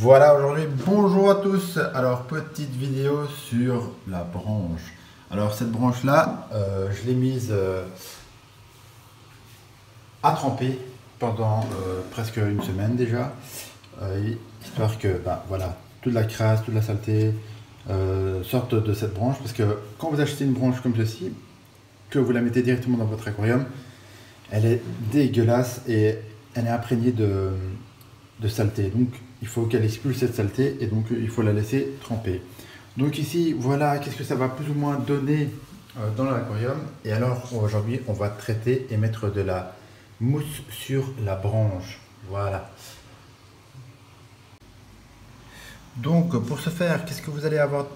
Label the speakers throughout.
Speaker 1: Voilà, aujourd'hui, bonjour à tous. Alors, petite vidéo sur la branche. Alors, cette branche-là, je l'ai mise à tremper pendant presque une semaine déjà, histoire que, voilà, toute la crasse, toute la saleté sorte de cette branche. Parce que quand vous achetez une branche comme ceci, que vous la mettez directement dans votre aquarium, elle est dégueulasse et elle est imprégnée de saleté. Donc il faut qu'elle expulse cette saleté et donc il faut la laisser tremper. Donc ici, voilà qu'est-ce que ça va plus ou moins donner dans l'aquarium. Et alors aujourd'hui, on va traiter et mettre de la mousse sur la branche. Voilà. Donc pour ce faire, qu'est-ce que vous allez avoir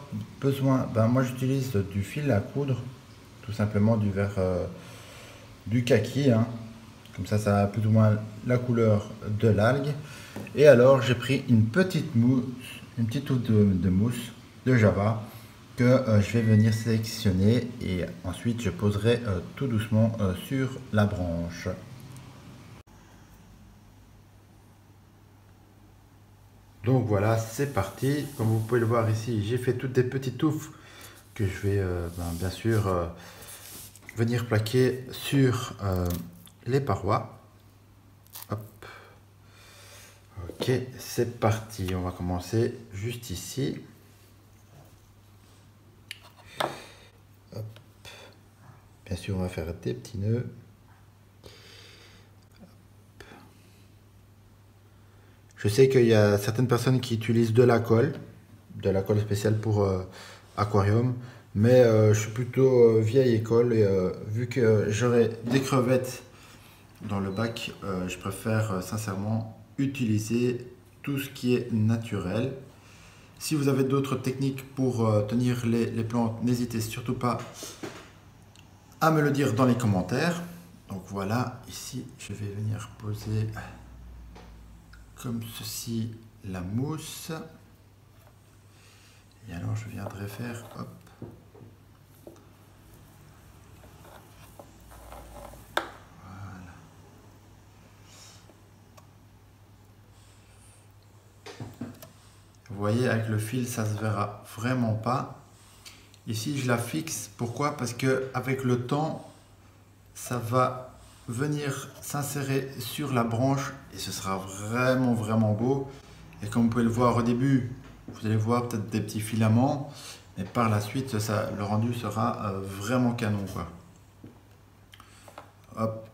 Speaker 1: besoin? Moi j'utilise du fil à coudre, tout simplement du verre du kaki, hein. Comme ça a plus ou moins la couleur de l'algue. Et alors j'ai pris une petite mousse, une petite touche de mousse de Java que je vais venir sélectionner et ensuite je poserai tout doucement sur la branche. Donc voilà, c'est parti. Comme vous pouvez le voir ici, j'ai fait toutes des petites touffes que je vais bien sûr venir plaquer sur les parois. Hop. Ok, c'est parti. On va commencer juste ici. Hop. Bien sûr, on va faire des petits nœuds. Hop. Je sais qu'il y a certaines personnes qui utilisent de la colle spéciale pour aquarium, mais je suis plutôt vieille école et vu que j'aurai des crevettes dans le bac, je préfère sincèrement utiliser tout ce qui est naturel. Si vous avez d'autres techniques pour tenir les plantes, n'hésitez surtout pas à me le dire dans les commentaires. Donc voilà, ici je vais venir poser comme ceci la mousse. Et alors je viendrai faire, hop, voilà. Vous voyez, avec le fil, ça se verra vraiment pas. Ici, je la fixe. Pourquoi? Parce que avec le temps, ça va venir s'insérer sur la branche et ce sera vraiment beau. Et comme vous pouvez le voir au début, vous allez voir peut-être des petits filaments, mais par la suite, le rendu sera vraiment canon, quoi. Hop,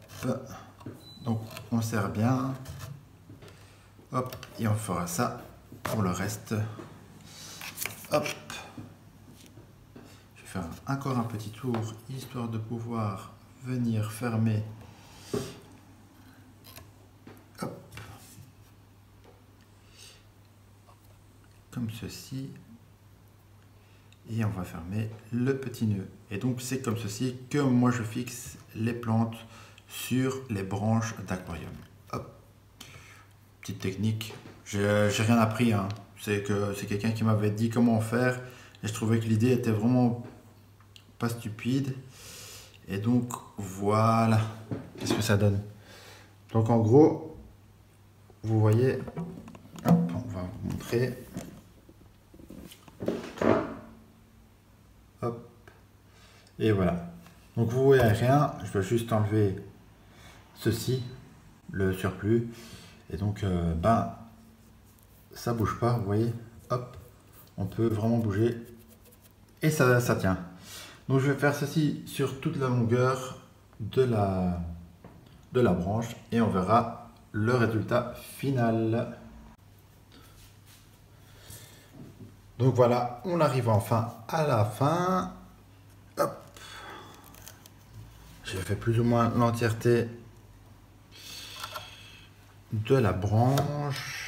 Speaker 1: donc on serre bien. Hop, et on fera ça pour le reste. Hop. Je vais faire encore un petit tour, histoire de pouvoir venir fermer. Hop. Comme ceci. Et on va fermer le petit nœud. Et donc c'est comme ceci que moi je fixe les plantes sur les branches d'aquarium. Hop. Petite technique. J'ai rien appris, hein. C'est quelqu'un qui m'avait dit comment faire. Et je trouvais que l'idée était vraiment pas stupide. Et donc voilà. Qu'est-ce que ça donne? Donc en gros, vous voyez, hop, on va vous montrer. Hop. Et voilà. Donc vous voyez rien, je dois juste enlever ceci, le surplus. Et donc ça bouge pas, vous voyez. Hop. On peut vraiment bouger. Et ça tient. Donc je vais faire ceci sur toute la longueur de la branche et on verra le résultat final. Donc voilà, on arrive enfin à la fin. Hop. J'ai fait plus ou moins l'entièreté de la branche.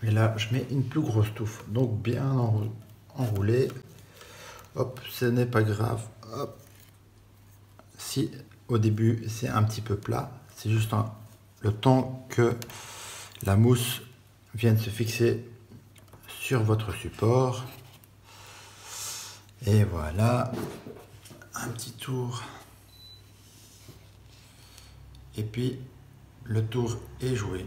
Speaker 1: Et là, je mets une plus grosse touffe, donc bien enroulée. Hop, ce n'est pas grave. Hop. Si au début c'est un petit peu plat, c'est juste le temps que la mousse vienne se fixer sur votre support. Et voilà, un petit tour et puis le tour est joué.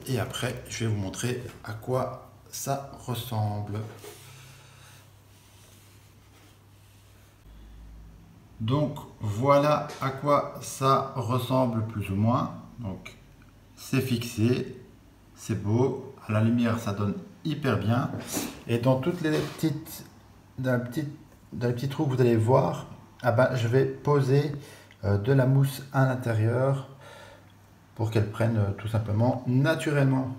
Speaker 1: Et après, je vais vous montrer à quoi ça ressemble. Donc voilà à quoi ça ressemble plus ou moins. Donc c'est fixé, c'est beau, à la lumière ça donne hyper bien. Et dans toutes les petites, dans les petits trous que vous allez voir, ah ben, je vais poser de la mousse à l'intérieur pour qu'elle prenne tout simplement naturellement.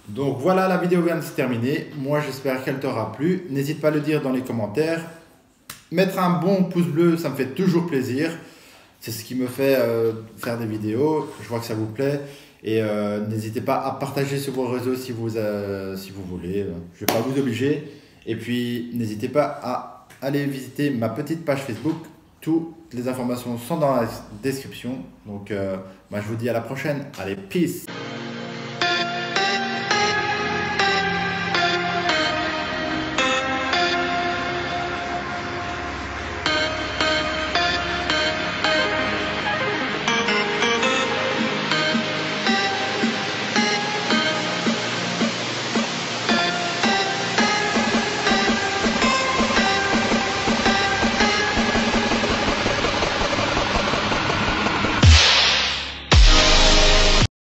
Speaker 1: Donc voilà, la vidéo vient de se terminer. Moi j'espère qu'elle t'aura plu. N'hésite pas à le dire dans les commentaires. Mettre un bon pouce bleu, ça me fait toujours plaisir. C'est ce qui me fait faire des vidéos. Je vois que ça vous plaît. Et n'hésitez pas à partager sur vos réseaux si vous voulez. Je ne vais pas vous obliger. Et puis n'hésitez pas à aller visiter ma petite page Facebook. Toutes les informations sont dans la description. Donc moi je vous dis à la prochaine. Allez, peace!